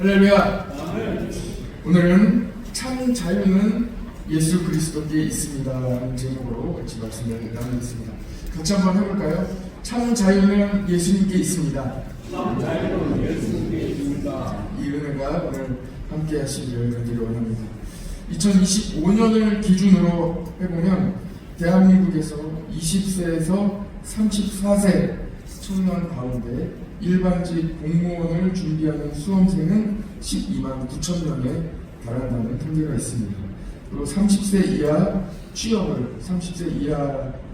할렐루야. 오늘은 참 자유는 예수 그리스도께 있습니다 라는 제목으로 같이 말씀을 나누겠습니다. 같이 한번 해볼까요? 참 자유는 예수님께 있습니다. 참 자유는 예수님께 있습니다. 이 은혜가 오늘 함께 하시기를 간절히 원합니다. 2025년을 기준으로 해보면 대한민국에서 20세에서 34세 청년 가운데 일반직 공무원을 준비하는 수험생은 12만 9천 명에 달한다는 통계가 있습니다. 그리고 30세 이하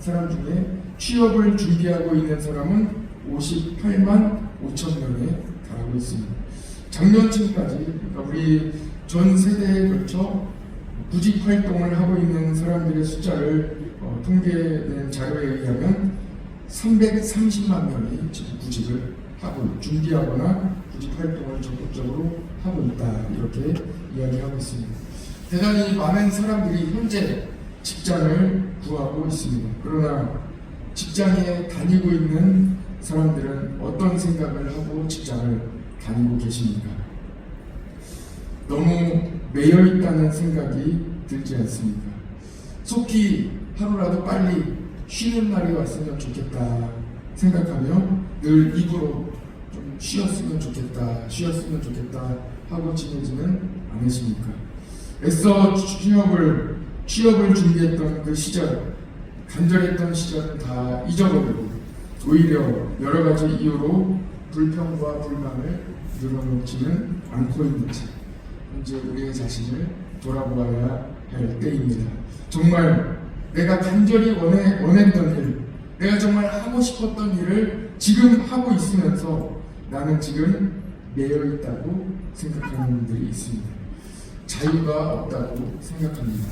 사람 중에 취업을 준비하고 있는 사람은 58만 5천 명에 달하고 있습니다. 작년쯤까지 그러니까 우리 전 세대에 걸쳐 구직 활동을 하고 있는 사람들의 숫자를 통계낸 자료에 의하면 330만 명이 지금 구직을 하고 준비하거나 구직 활동을 적극적으로 하고 있다 이렇게 이야기하고 있습니다. 대단히 많은 사람들이 현재 직장을 구하고 있습니다. 그러나 직장에 다니고 있는 사람들은 어떤 생각을 하고 직장을 다니고 계십니까? 너무 매여 있다는 생각이 들지 않습니까? 속히 하루라도 빨리 쉬는 날이 왔으면 좋겠다 생각하며 늘 입으로 좀 쉬었으면 좋겠다 하고 지내지는 않으십니까? 애써 취업을 준비했던 그 시절, 간절했던 시절은 다 잊어버리고 오히려 여러 가지 이유로 불평과 불만을 늘어놓지는 않고 있는지 이제 우리의 자신을 돌아보아야 할 때입니다. 정말 내가 간절히 원했던 일, 내가 정말 하고 싶었던 일을 지금 하고 있으면서 나는 지금 매여 있다고 생각하는 분들이 있습니다. 자유가 없다고 생각합니다.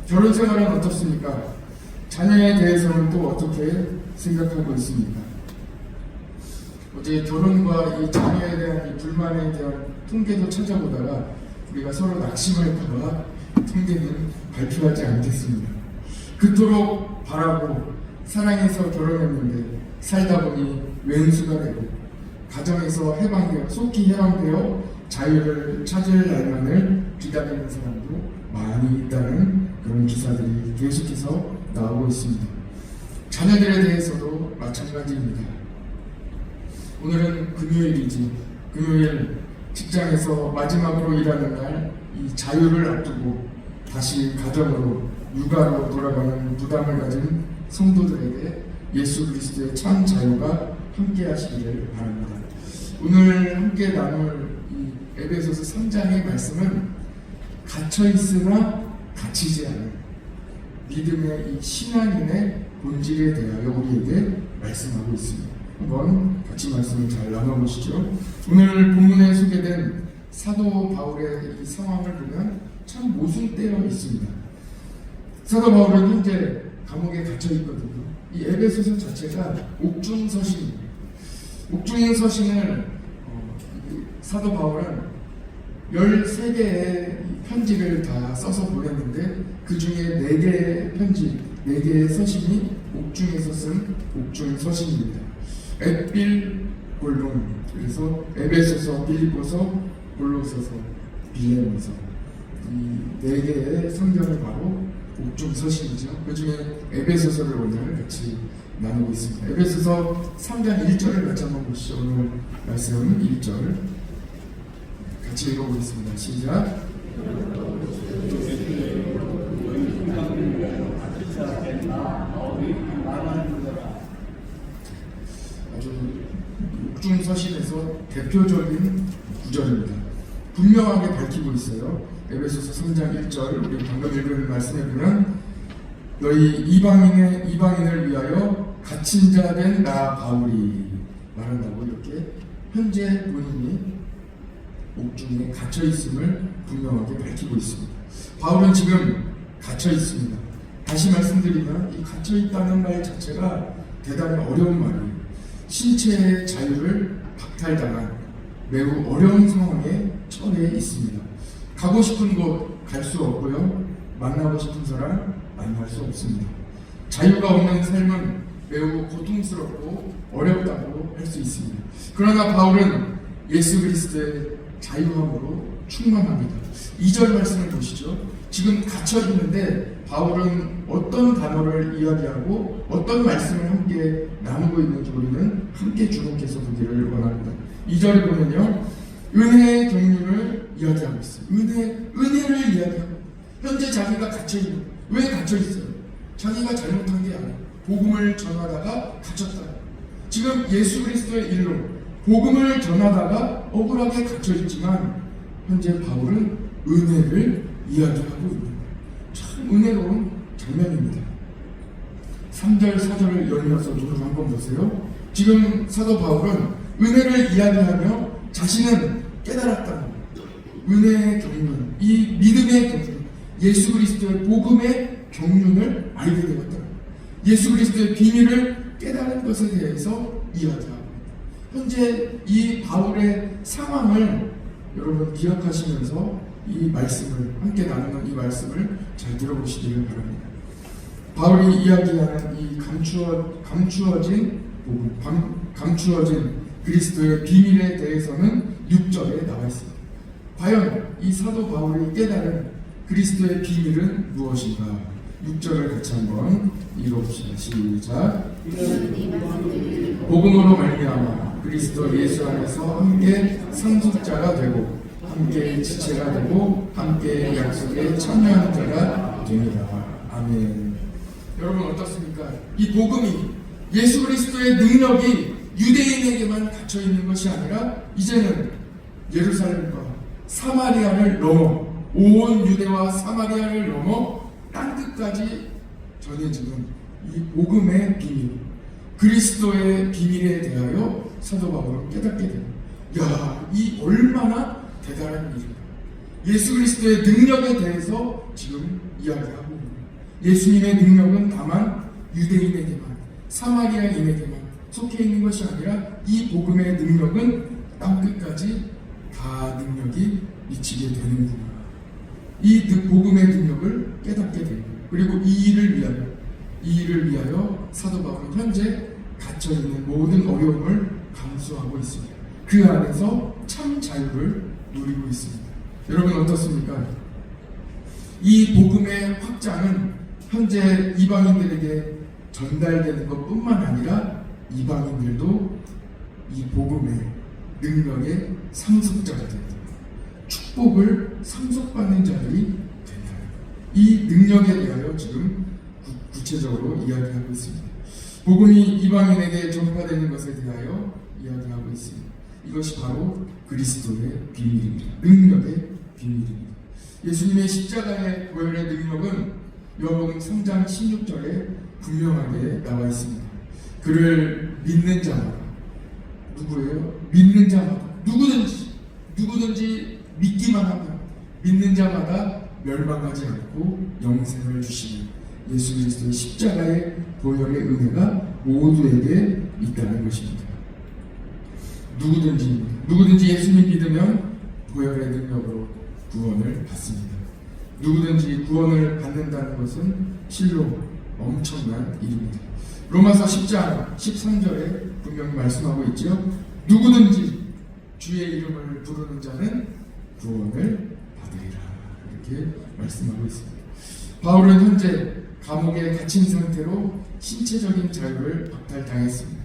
결혼 생활은 어떻습니까? 자녀에 대해서는 또 어떻게 생각하고 있습니까? 어제 결혼과 이 자녀에 대한 이 불만에 대한 통계도 찾아보다가 우리가 서로 낙심할까봐 통계는 발표하지 않겠습니다. 그토록 바라고 사랑해서 결혼했는데 살다 보니 왼수가 되고 가정에서 속히 해방되어 자유를 찾을 날만을 기다리는 사람도 많이 있다는 그런 기사들이 계속해서 나오고 있습니다. 자녀들에 대해서도 마찬가지입니다. 오늘은 금요일이지 금요일 직장에서 마지막으로 일하는 날 이 자유를 앞두고 다시 가정으로 육아로 돌아가는 부담을 가진 성도들에게 예수 그리스도의 참 자유가 함께 하시기를 바랍니다. 오늘 함께 나눌 이 에베소서 3장의 말씀은 갇혀 있으나 갇히지 않은 믿음의 이 신앙인의 본질에 대하여 우리에게 말씀하고 있습니다. 한번 같이 말씀을 잘 나눠보시죠. 오늘 본문에 소개된 사도 바울의 이 상황을 보면 참 모순되어 있습니다. 사도 바울은 현재 감옥에 갇혀 있거든요. 이 에베소서 자체가 옥중서신입니다. 옥중서신을 사도 바울은 13개의 편지를 다 써서 보냈는데 그 중에 4개의 편지, 4개의 서신이 옥중에서 쓴 옥중서신입니다. 에필골론, 그래서 에베소서, 빌립보서, 골로새서, 빌레몬서 이 4개의 성경을 바로 옥중서신이죠. 그 중에 에베소서를 오늘 같이 나누고 있습니다. 에베소서 3장 1절을 같이 한번 보시죠. 오늘 말씀 1절 같이 읽어보겠습니다. 시작. 아주 옥중서신에서 대표적인 구절입니다. 분명하게 밝히고 있어요. 에베소서 3장 1절 우리 방금 읽은 말씀에 보면 너희 이방인을 위하여 갇힌 자 된 나 바울이 말한다고 이렇게 현재 본인이 옥중에 갇혀 있음을 분명하게 밝히고 있습니다. 바울은 지금 갇혀 있습니다. 다시 말씀드리면 이 갇혀 있다는 말 자체가 대단히 어려운 말이에요. 신체의 자유를 박탈당한 매우 어려운 상황에 처해 있습니다. 가고 싶은 곳 갈 수 없고요. 만나고 싶은 사람 만날 수 없습니다. 자유가 없는 삶은 매우 고통스럽고 어렵다고 할 수 있습니다. 그러나 바울은 예수 그리스도의 자유함으로 충만합니다. 2절 말씀을 보시죠. 지금 갇혀 있는데 바울은 어떤 단어를 이야기하고 어떤 말씀을 함께 나누고 있는지 우리는 함께 주목해서 보기를 원합니다. 2절에 보면요, 은혜의 경륜을 이야기하고 있어요. 은혜를 이야기하고, 현재 자기가 갇혀 있는, 왜 갇혀 있어요? 자기가 잘못한 게 아니에요. 복음을 전하다가 갇혔다. 지금 예수 그리스도의 일로 복음을 전하다가 억울하게 갇혀 있지만 현재 바울은 은혜를 이야기하고 있는 거예요. 참 은혜로운 장면입니다. 3절, 4절을 연이어서 눈으로 한번 보세요. 지금 사도 바울은 은혜를 이야기하며 자신은 깨달았다는 거예요. 은혜의 경륜, 이 믿음의 경륜, 예수 그리스도의 복음의 경륜을 알게 되었다. 예수 그리스도의 비밀을 깨달은 것에 대해서 이야기하고, 현재 이 바울의 상황을 여러분 기억하시면서 이 말씀을 함께 나누는 이 말씀을 잘 들어보시기를 바랍니다. 바울이 이야기하는 이 감추어진 복음, 감추어진 그리스도의 비밀에 대해서는 6절에 나와 있습니다. 과연 이 사도 바울이 깨달은 그리스도의 비밀은 무엇인가? 6절을 같이 한번 읽어봅시다. 시작. 복음으로 말미암아 그리스도 예수 안에서 함께 상속자가 되고 함께 지체가 되고 함께 약속에 참여하는 자가 됩니다. 아멘. 여러분 어떻습니까? 이 복음이, 예수 그리스도의 능력이 유대인에게만 갇혀 있는 것이 아니라 이제는 예루살렘과 사마리아를 넘어, 온 유대와 사마리아를 넘어 땅끝까지 전해지는 이 복음의 비밀, 그리스도의 비밀에 대하여 사도 바울은 깨닫게 됩니다. 야, 이 얼마나 대단한 일인가. 예수 그리스도의 능력에 대해서 지금 이야기하고 있는 거예요. 예수님의 능력은 다만 유대인에게만, 사마리아인에게만 속해 있는 것이 아니라 이 복음의 능력은 땅끝까지 다 능력이 미치게 되는구나. 이 복음의 능력을 깨닫게 됩니다. 그리고 이 일을 위하여 사도 바울은 현재 갇혀있는 모든 어려움을 감수하고 있습니다. 그 안에서 참 자유를 누리고 있습니다. 여러분 어떻습니까? 이 복음의 확장은 현재 이방인들에게 전달되는 것뿐만 아니라 이방인들도 이 복음의 능력의 상속자가 된다. 축복을 상속받는 자들이 된다. 이 능력에 대하여 지금 구체적으로 이야기하고 있습니다. 복음이 이방인에게 전파되는 것에 대하여 이야기하고 있습니다. 이것이 바로 그리스도의 비밀입니다. 능력의 비밀입니다. 예수님의 십자가의 보혈의 능력은 요한복음 3장 16절에 분명하게 나와 있습니다. 그를 믿는 자마다, 누구예요? 믿는 자마다, 누구든지 믿기만 하면 믿는 자마다 멸망하지 않고 영생을 주시는 예수 그리스도의 십자가의 보혈의 은혜가 모두에게 있다는 것입니다. 누구든지 예수님 믿으면 보혈의 능력으로 구원을 받습니다. 누구든지 구원을 받는다는 것은 실로 엄청난 일입니다. 로마서 10장 13절에 분명히 말씀하고 있죠. 누구든지 주의 이름을 부르는 자는 구원을 받으리라. 이렇게 말씀하고 있습니다. 바울은 현재 감옥에 갇힌 상태로 신체적인 자유를 박탈당했습니다.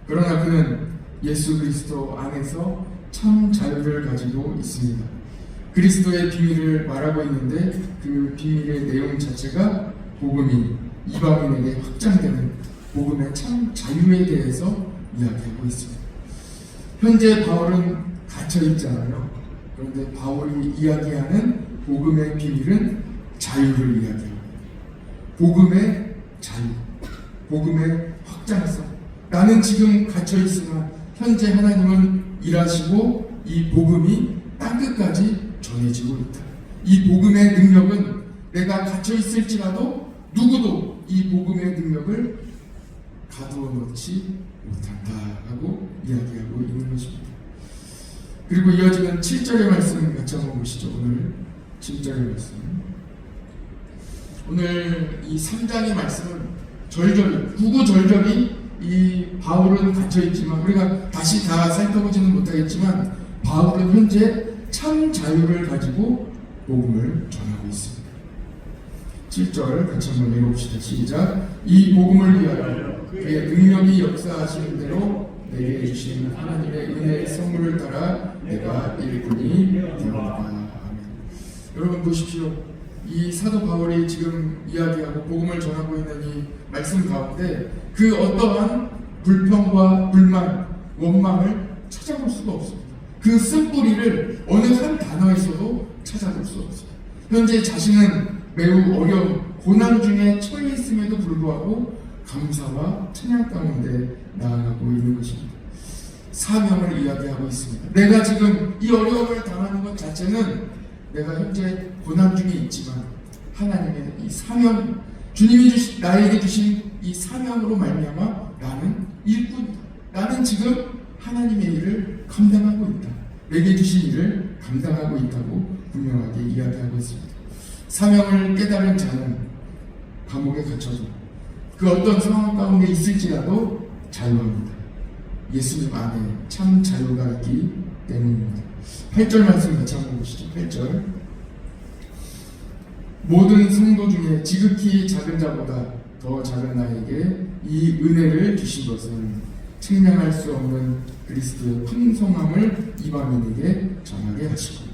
그러나 그는 예수 그리스도 안에서 참 자유를 가지고 있습니다. 그리스도의 비밀을 말하고 있는데 그 비밀의 내용 자체가 복음이 이방인에게 확장되는 복음의 참 자유에 대해서 이야기하고 있습니다. 현재 바울은 갇혀 있잖아요. 그런데 바울이 이야기하는 복음의 비밀은 자유를 이야기합니다. 복음의 자유, 복음의 확장성. 나는 지금 갇혀 있으나 현재 하나님은 일하시고 이 복음이 땅끝까지 전해지고 있다. 이 복음의 능력은 내가 갇혀 있을지라도 누구도 이 복음의 능력을 가두어 놓지 못한다 하고 이야기하고 있는 것입니다. 그리고 이어지는 7절의 말씀 같이 한번 보시죠. 오늘 7절의 말씀. 오늘 이 3장의 말씀은 구구절절이 이 바울은 갇혀있지만 우리가 다시 다 살펴보지는 못하겠지만 바울은 현재 참 자유를 가지고 복음을 전하고 있습니다. 7절 같이 한번 읽어봅시다. 시작. 이 복음을 위하여 그의 능력이 역사하시는 대로 내게 주신 하나님의 은혜의 선물을 따라 내가 일꾼이 되었다. 아멘. 여러분 보십시오. 이 사도 바울이 지금 이야기하고 복음을 전하고 있는 이 말씀 가운데 그 어떠한 불평과 불만, 원망을 찾아볼 수가 없습니다. 그 쓴뿌리를 어느 한 단어에서도 찾아볼 수 없어요. 현재 자신은 매우 어려운 고난 중에 처해 있음에도 불구하고 감사와 찬양 가운데 나아가고 있는 것입니다. 사명을 이야기하고 있습니다. 내가 지금 이 어려움을 당하는 것 자체는 내가 현재 고난 중에 있지만 하나님의 이 사명, 주님이 나에게 주신 이 사명으로 말미암아 나는 일꾼이다. 나는 지금 하나님의 일을 감당하고 있다. 내게 주신 일을 감당하고 있다고 분명하게 이야기하고 있습니다. 사명을 깨달은 자는 감옥에 갇혀도 그 어떤 상황 가운데 있을지라도 자유합니다. 예수님 안에 참 자유가 있기 때문입니다. 8절 말씀 같이 한번 보시죠. 8절. 모든 성도 중에 지극히 작은 자보다 더 작은 나에게 이 은혜를 주신 것은 측량할 수 없는 그리스도의 풍성함을 이방인에게 전하게 하시고.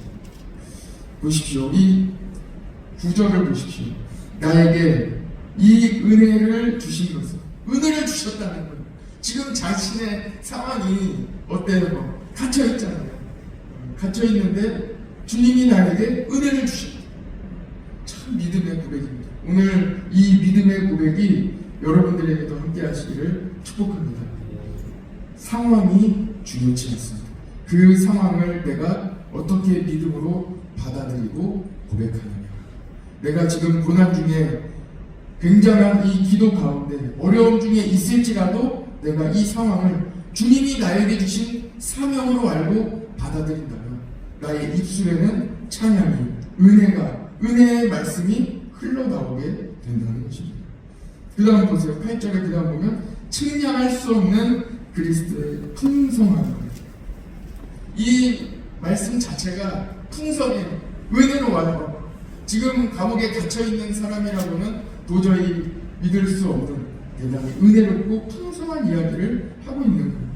보십시오. 이 구절을 보십시오. 나에게 이 은혜를 주신 것은, 은혜를 주셨다는 거예요. 지금 자신의 상황이 어때요? 갇혀있잖아요. 갇혀있는데 주님이 나에게 은혜를 주셨다. 참 믿음의 고백입니다. 오늘 이 믿음의 고백이 여러분들에게도 함께 하시기를 축복합니다. 상황이 중요치 않습니다. 그 상황을 내가 어떻게 믿음으로 받아들이고 고백하느냐. 내가 지금 고난 중에 굉장한 이 기도 가운데 어려움 중에 있을지라도 내가 이 상황을 주님이 나에게 주신 사명으로 알고 받아들인다면 나의 입술에는 찬양이, 은혜의 말씀이 흘러나오게 된다는 것입니다. 그 다음 보세요. 8절에 그 다음 보면 측량할 수 없는 그리스도의 풍성함. 이 말씀 자체가 풍성해요. 은혜로 와요. 지금 감옥에 갇혀있는 사람이라고는 도저히 믿을 수 없는 대단히 은혜롭고 풍성한 이야기를 하고 있는 거예요.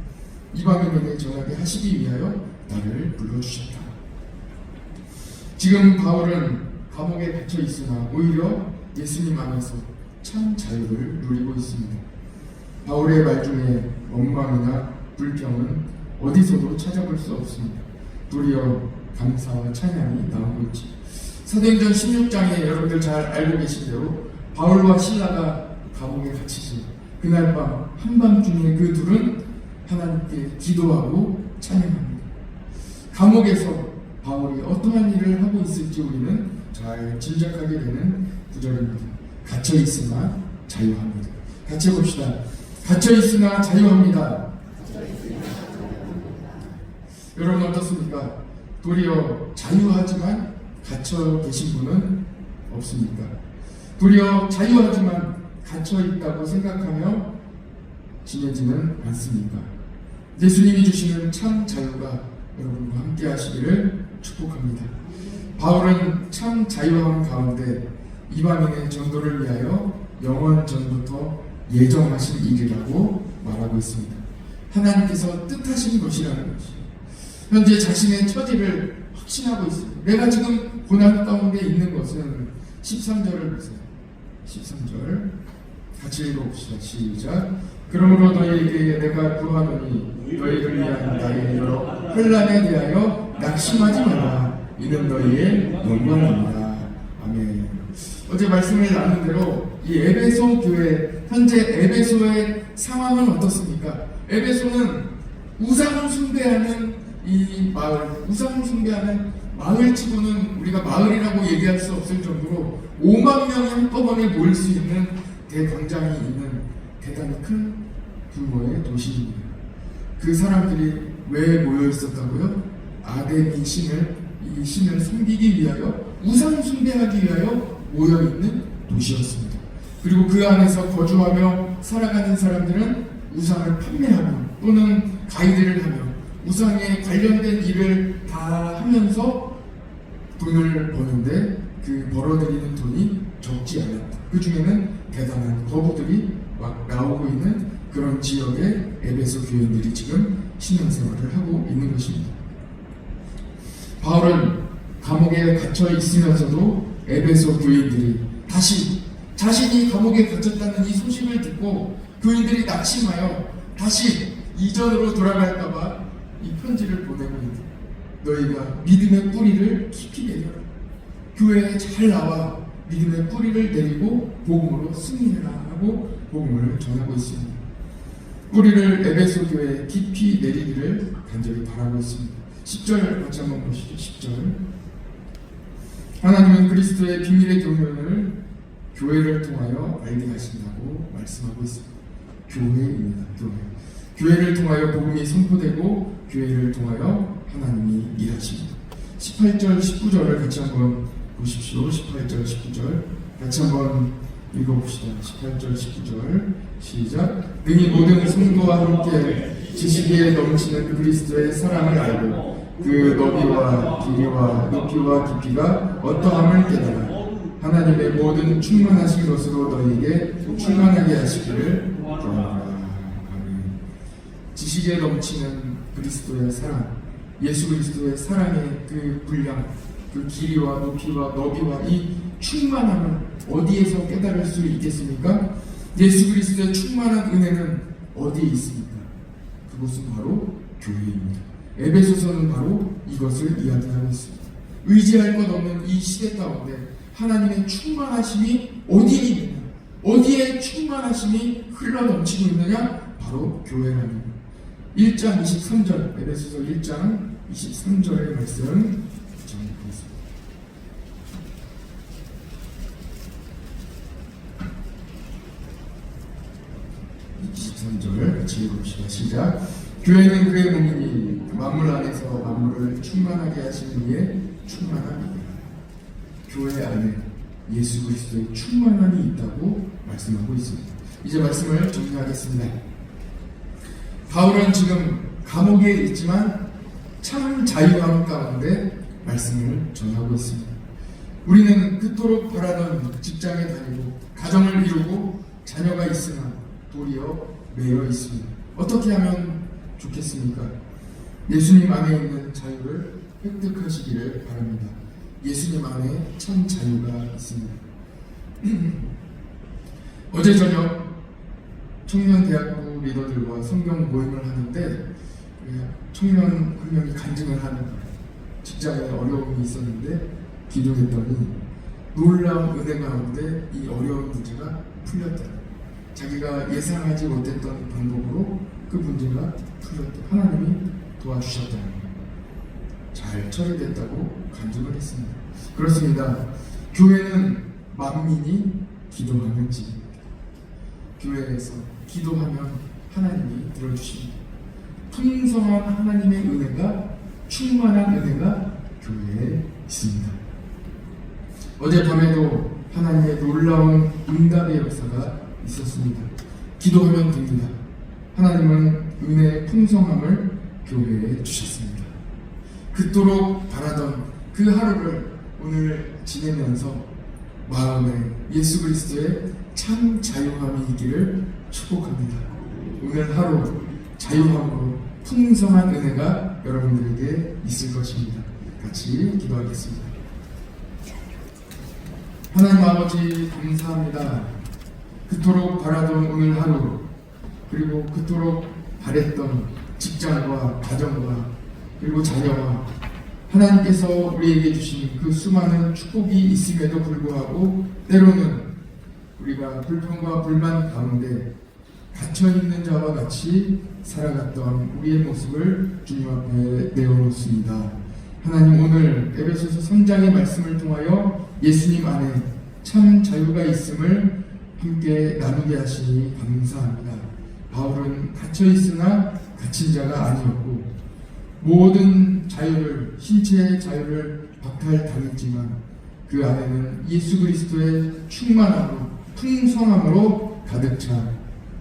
이방인에게 전하게 하시기 위하여 나를 불러주셨다. 지금 바울은 감옥에 갇혀 있으나 오히려 예수님 안에서 참 자유를 누리고 있습니다. 바울의 말 중에 원망이나 불평은 어디서도 찾아볼 수 없습니다. 도리어 감사와 찬양이 나오고 있지. 사도행전 16장에 여러분들 잘 알고 계신 대로 바울과 신라가 감옥에 갇히지. 그날 밤 한밤중에 그 둘은 하나님께 기도하고 찬양합니다. 감옥에서 바울이 어떠한 일을 하고 있을지 우리는 잘 짐작하게 되는 구절입니다. 갇혀있으나 자유합니다. 같이 해봅시다. 갇혀있으나 자유합니다. 여러분 어떻습니까? 도리어 자유하지만 갇혀 계신 분은 없습니까? 도리어 자유하지만 갇혀 있다고 생각하며 지내지는 않습니까? 예수님이 주시는 참 자유가 여러분과 함께 하시기를 축복합니다. 바울은 참 자유함 가운데 이방인의 전도를 위하여 영원 전부터 예정하신 일이라고 말하고 있습니다. 하나님께서 뜻하신 것이라는 것이 현재 자신의 처지를 확신하고 있습니다. 내가 지금 고난 가운데 있는 것은 13절을 보세요. 13절 같이 읽어봅시다. 시작. 그러므로 너희에게 내가 구하노니 너희를 위한 나의 여러 혼란에 대하여 낙심하지 마라. 이는 너희의 영광입니다. 아멘. 어제 말씀을 나눈 대로 이 에베소 교회, 현재 에베소의 상황은 어떻습니까? 에베소는 우상을 숭배하는 이 마을, 우상을 숭배하는 마을치고는 우리가 마을이라고 얘기할 수 없을 정도로 5만 명이 한꺼번에 모일 수 있는 대광장이 있는 대단히 큰 규모의 도시입니다. 그 사람들이 왜 모여 있었다고요? 아데미 신을, 이 신을 섬기기 위하여, 우상 숭배하기 위하여 모여 있는 도시였습니다. 그리고 그 안에서 거주하며 살아가는 사람들은 우상을 판매하며 또는 가이드를 하며 우상에 관련된 일을 다 하면서 돈을 버는데 그 벌어들이는 돈이 적지 않았다. 그 중에는 대단한 거부들이 막 나오고 있는 그런 지역의 에베소 교인들이 지금 신앙생활을 하고 있는 것입니다. 바울은 감옥에 갇혀 있으면서도 에베소 교인들이 다시 자신이 감옥에 갇혔다는 이 소식을 듣고 교인들이 낙심하여 다시 이전으로 돌아갈까봐 이 편지를 보내고 있다. 너희가 믿음의 뿌리를 깊이 내려라. 교회에 잘 나와 믿음의 뿌리를 내리고 복음으로 승리해라 하고 복음을 전하고 있습니다. 뿌리를 에베소 교회에 깊이 내리기를 간절히 바라고 있습니다. 10절 같이 한번 보시죠. 10절. 하나님은 그리스도의 비밀의 교훈을 교회를 통하여 알게 하신다고 말씀하고 있습니다. 교회입니다. 교회를 통하여 복음이 선포되고 교회를 통하여 하나님이 일하십니다. 18절 19절을 같이 한번 보십시오. 18절 19절 같이 한번 읽어봅시다. 18절 19절 시작. 능히 모든 성도와 함께 지식에 넘치는 그리스도의 사랑을 알고 그 너비와 길이와 높이와 깊이가 어떠함을 깨달아 하나님의 모든 충만하신 것으로 너희에게 충만하게 하시기를 구하노라. 지식에 넘치는 그리스도의 사랑, 예수 그리스도의 사랑의 그 분량, 그 길이와 높이와 너비와 이 충만함을 어디에서 깨달을 수 있겠습니까? 예수 그리스도의 충만한 은혜는 어디에 있습니까? 그곳은 바로 교회입니다. 에베소서는 바로 이것을 이야기하고 있습니다. 의지할 것 없는 이 시대 가운데 하나님의 충만하심이 어디에 있느냐? 어디에 충만하심이 흘러넘치고 있느냐? 바로 교회라는 1장 23절, 에베소서 1장 23절의 말씀 전해드리겠습니다. 23절 같이 읽읍시다. 시작. 교회는 그의 몸이니 만물 안에서 만물을 충만하게 하신 이의 충만함이다. 교회 안에 예수 그리스도의 충만함이 있다고 말씀하고 있습니다. 이제 말씀을 정리하겠습니다. 바울은 지금 감옥에 있지만 참 자유함 가운데 말씀을 전하고 있습니다. 우리는 그토록 바라던 직장에 다니고 가정을 이루고 자녀가 있으나 도리어 매여 있습니다. 어떻게 하면 좋겠습니까? 예수님 안에 있는 자유를 획득하시기를 바랍니다. 예수님 안에 참 자유가 있습니다. 어제 저녁 청년대학부 리더들과 성경 모임을 하는데 청년 한 명이 간증을 하는 거예요. 직장에 어려움이 있었는데 기도했더니 놀라운 은혜 가운데 이 어려운 문제가 풀렸다. 자기가 예상하지 못했던 방법으로 그 문제가 풀렸다. 하나님이 도와주셨다는 거예요. 잘 처리됐다고 간증을 했습니다. 그렇습니다. 교회는 만민이 기도하는 집입니다. 교회에서 기도하면 하나님이 들어주십니다. 풍성한 하나님의 은혜가, 충만한 은혜가 교회에 있습니다. 어젯밤에도 하나님의 놀라운 응답의 역사가 있었습니다. 기도하면 됩니다. 하나님은 은혜의 풍성함을 교회에 주셨습니다. 그토록 바라던 그 하루를 오늘 지내면서 마음에 예수 그리스도의 참 자유함이 있기를 축복합니다. 오늘 하루 자유함으로 풍성한 은혜가 여러분들에게 있을 것입니다. 같이 기도하겠습니다. 하나님 아버지 감사합니다. 그토록 바라던 오늘 하루, 그리고 그토록 바랬던 직장과 가정과 그리고 자녀와 하나님께서 우리에게 주신 그 수많은 축복이 있음에도 불구하고 때로는 우리가 불평과 불만 가운데 갇혀있는 자와 같이 살아갔던 우리의 모습을 주님 앞에 내어놓습니다. 하나님, 오늘 에베소서 3장의 말씀을 통하여 예수님 안에 참 자유가 있음을 함께 나누게 하시니 감사합니다. 바울은 갇혀있으나 갇힌 자가 아니었고 모든 자유를, 신체의 자유를 박탈당했지만 그 안에는 예수 그리스도의 충만함으로, 풍성함으로 가득 차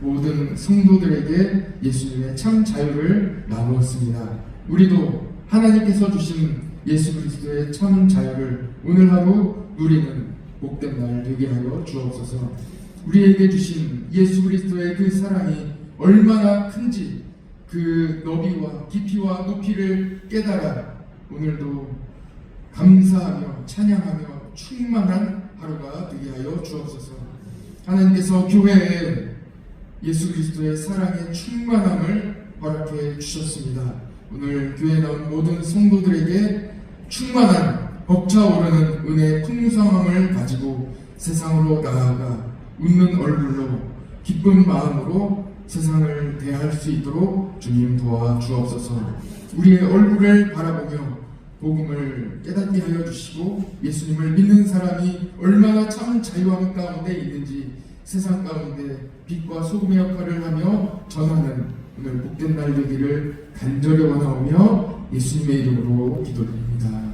모든 성도들에게 예수님의 참 자유를 나누었습니다. 우리도 하나님께서 주신 예수 그리스도의 참 자유를 오늘 하루 누리는 복된 날 되게 하여 주옵소서. 우리에게 주신 예수 그리스도의 그 사랑이 얼마나 큰지 그 너비와 깊이와 높이를 깨달아 오늘도 감사하며 찬양하며 충만한 하루가 되게 하여 주옵소서. 하나님께서 교회에 예수 그리스도의 사랑의 충만함을 허락해 주셨습니다. 오늘 교회에 나온 모든 성도들에게 충만한 벅차오르는 은혜의 풍성함을 가지고 세상으로 나아가 웃는 얼굴로 기쁜 마음으로 세상을 대할 수 있도록 주님 도와 주옵소서. 우리의 얼굴을 바라보며 복음을 깨닫게 하여 주시고 예수님을 믿는 사람이 얼마나 참 자유함 가운데 있는지 세상 가운데 빛과 소금의 역할을 하며 전하는 오늘 복된 날 되기를 간절히 원하오며 예수님의 이름으로 기도드립니다.